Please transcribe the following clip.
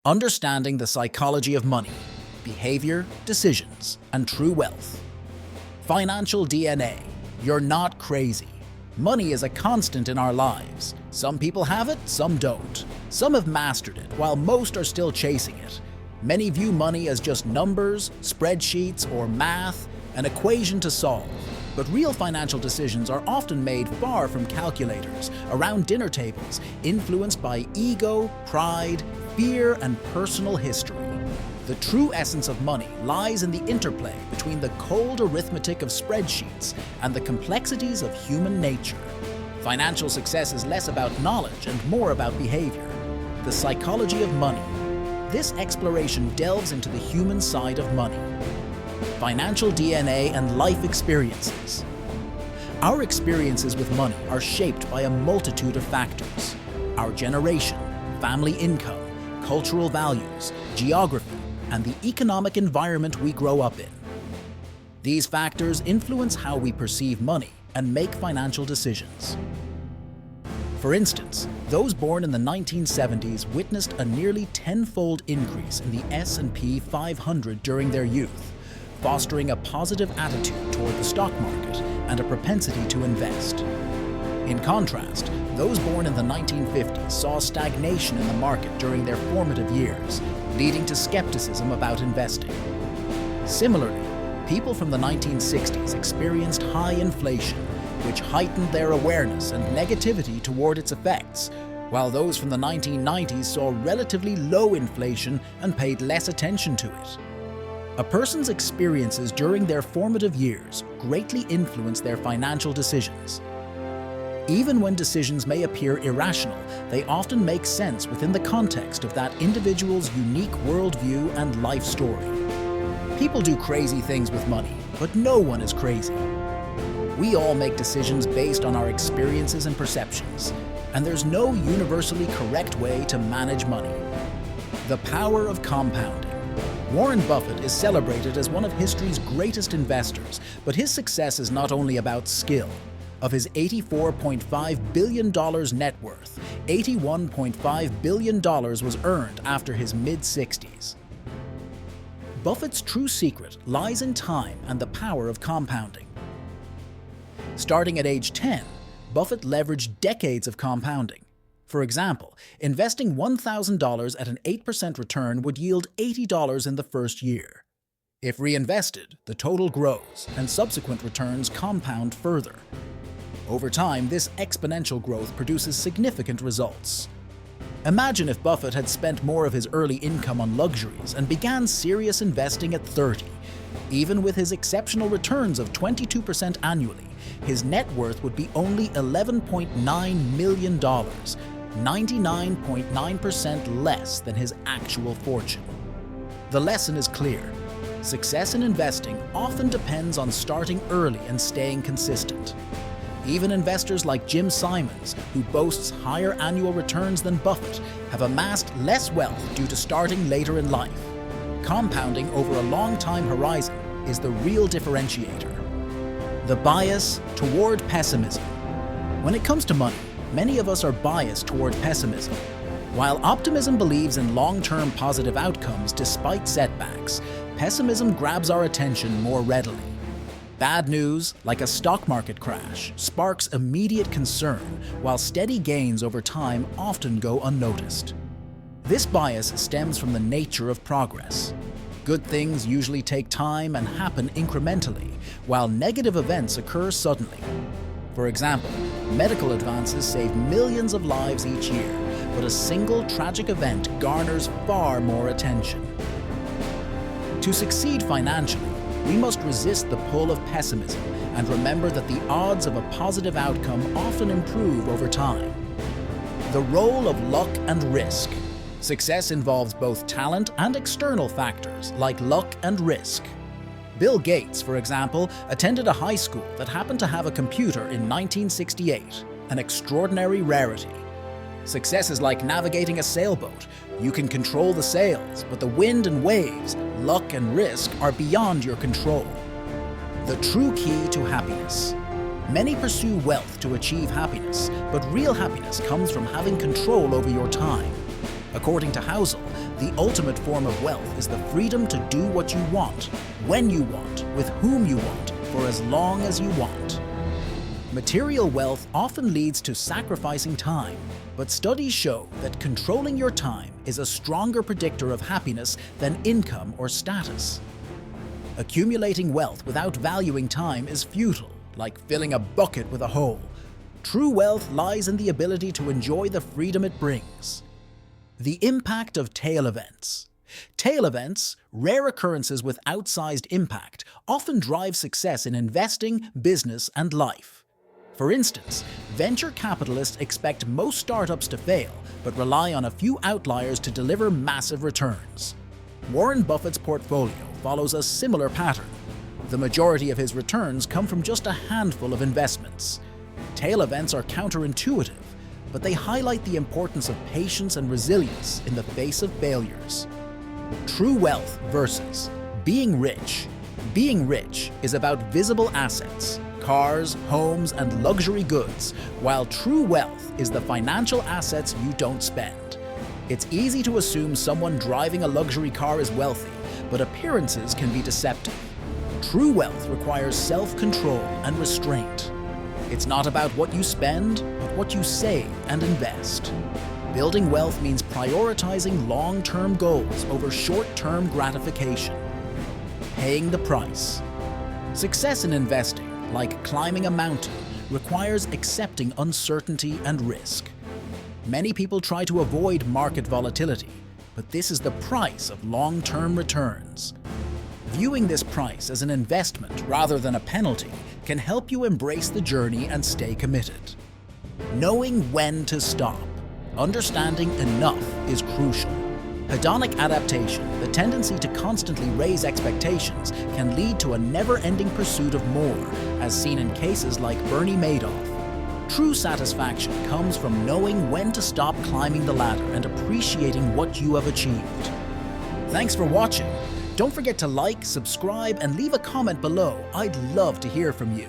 Understanding the psychology of money, behavior, decisions, and true wealth. Financial DNA. You're not crazy. Money is a constant in our lives. Some people have it, some don't. Some have mastered it, while most are still chasing it. Many view money as just numbers, spreadsheets, or math, an equation to solve. But real financial decisions are often made far from calculators, around dinner tables, influenced by ego, pride, fear, and personal history. The true essence of money lies in the interplay between the cold arithmetic of spreadsheets and the complexities of human nature. Financial success is less about knowledge and more about behavior. The psychology of money. This exploration delves into the human side of money. Financial DNA and life experiences. Our experiences with money are shaped by a multitude of factors. Our generation, family income, cultural values, geography, and the economic environment we grow up in. These factors influence how we perceive money and make financial decisions. For instance, those born in the 1970s witnessed a nearly tenfold increase in the S&P 500 during their youth, fostering a positive attitude toward the stock market and a propensity to invest. In contrast, those born in the 1950s saw stagnation in the market during their formative years, leading to skepticism about investing. Similarly, people from the 1960s experienced high inflation, which heightened their awareness and negativity toward its effects, while those from the 1990s saw relatively low inflation and paid less attention to it. A person's experiences during their formative years greatly influence their financial decisions. Even when decisions may appear irrational, they often make sense within the context of that individual's unique worldview and life story. People do crazy things with money, but no one is crazy. We all make decisions based on our experiences and perceptions, and there's no universally correct way to manage money. The power of compounding. Warren Buffett is celebrated as one of history's greatest investors, but his success is not only about skill. Of his $84.5 billion net worth, $81.5 billion was earned after his mid-60s. Buffett's true secret lies in time and the power of compounding. Starting at age 10, Buffett leveraged decades of compounding. For example, investing $1,000 at an 8% return would yield $80 in the first year. If reinvested, the total grows, and subsequent returns compound further. Over time, this exponential growth produces significant results. Imagine if Buffett had spent more of his early income on luxuries and began serious investing at 30. Even with his exceptional returns of 22% annually, his net worth would be only $11.9 million, 99.9% less than his actual fortune. The lesson is clear. Success in investing often depends on starting early and staying consistent. Even investors like Jim Simons, who boasts higher annual returns than Buffett, have amassed less wealth due to starting later in life. Compounding over a long time horizon is the real differentiator. The bias toward pessimism. When it comes to money, many of us are biased toward pessimism. While optimism believes in long-term positive outcomes despite setbacks, pessimism grabs our attention more readily. Bad news, like a stock market crash, sparks immediate concern, while steady gains over time often go unnoticed. This bias stems from the nature of progress. Good things usually take time and happen incrementally, while negative events occur suddenly. For example, medical advances save millions of lives each year, but a single tragic event garners far more attention. To succeed financially, we must resist the pull of pessimism and remember that the odds of a positive outcome often improve over time. The role of luck and risk. Success involves both talent and external factors like luck and risk. Bill Gates, for example, attended a high school that happened to have a computer in 1968, an extraordinary rarity. Success is like navigating a sailboat. You can control the sails, but the wind and waves, luck and risk are beyond your control. The true key to happiness. Many pursue wealth to achieve happiness, but real happiness comes from having control over your time. According to Housel, the ultimate form of wealth is the freedom to do what you want, when you want, with whom you want, for as long as you want. Material wealth often leads to sacrificing time, but studies show that controlling your time is a stronger predictor of happiness than income or status. Accumulating wealth without valuing time is futile, like filling a bucket with a hole. True wealth lies in the ability to enjoy the freedom it brings. The impact of tail events. Tail events, rare occurrences with outsized impact, often drive success in investing, business, and life. For instance, venture capitalists expect most startups to fail, but rely on a few outliers to deliver massive returns. Warren Buffett's portfolio follows a similar pattern. The majority of his returns come from just a handful of investments. Tail events are counterintuitive, but they highlight the importance of patience and resilience in the face of failures. True wealth versus being rich. Being rich is about visible assets, cars, homes, and luxury goods, while true wealth is the financial assets you don't spend. It's easy to assume someone driving a luxury car is wealthy, but appearances can be deceptive. True wealth requires self-control and restraint. It's not about what you spend, but what you save and invest. Building wealth means prioritizing long-term goals over short-term gratification. Paying the price. Success in investing, like climbing a mountain, requires accepting uncertainty and risk. Many people try to avoid market volatility, but this is the price of long-term returns. Viewing this price as an investment rather than a penalty can help you embrace the journey and stay committed. Knowing when to stop. Understanding enough is crucial. Hedonic adaptation, the tendency to constantly raise expectations, can lead to a never-ending pursuit of more, as seen in cases like Bernie Madoff. True satisfaction comes from knowing when to stop climbing the ladder and appreciating what you have achieved. Thanks for watching. Don't forget to like, subscribe, and leave a comment below. I'd love to hear from you.